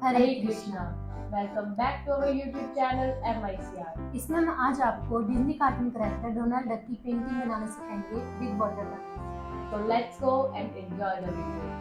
Hare Krishna. Welcome back to our YouTube channel MICR। इसमें हम आज आपको Disney cartoon character Donald Duck की पेंटिंग बनाना सिखाएंगे with water colour. So let's go and enjoy the video.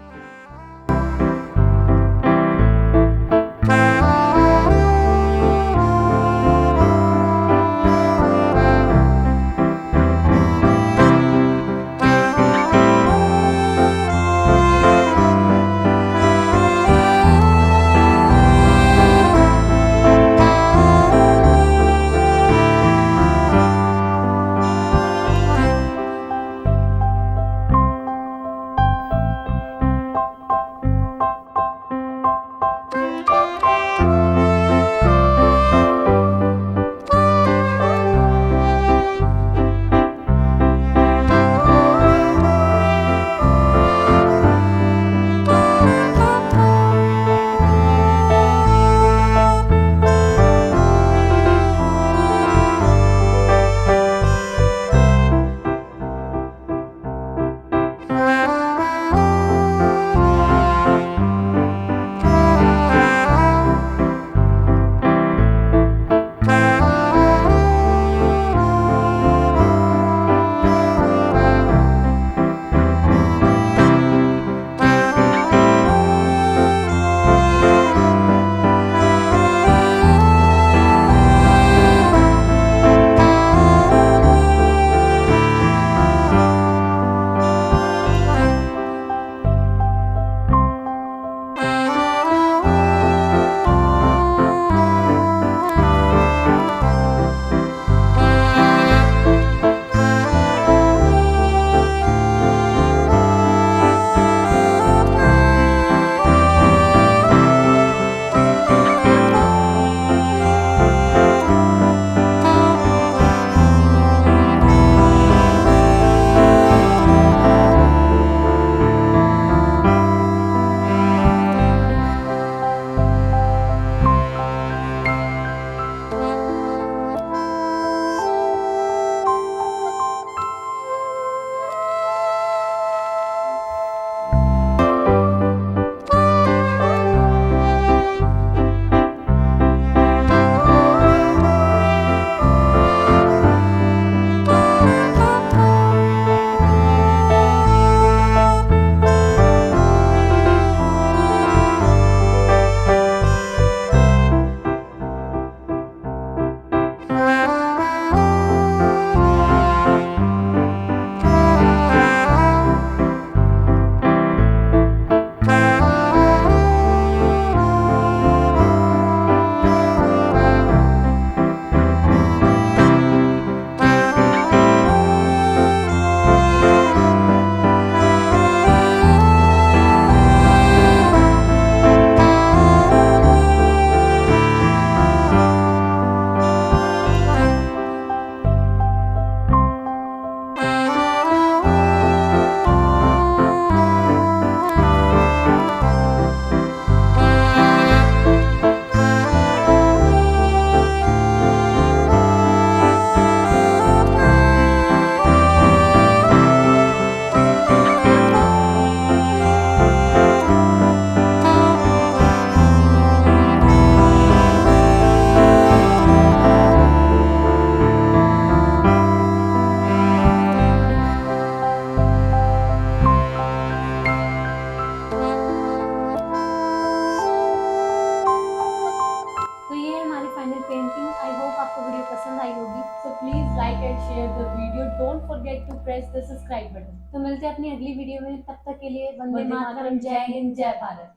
तो ये है हमारी फाइनल पेंटिंग। आई होप आपको वीडियो पसंद आई होगी। So please like and share the video. Don't forget to press the subscribe button. तो मिलते हैं अपनी अगली वीडियो में, तब तक के लिए वंदे वंदे मातरम, मातरम, जय हिंद, जय भारत।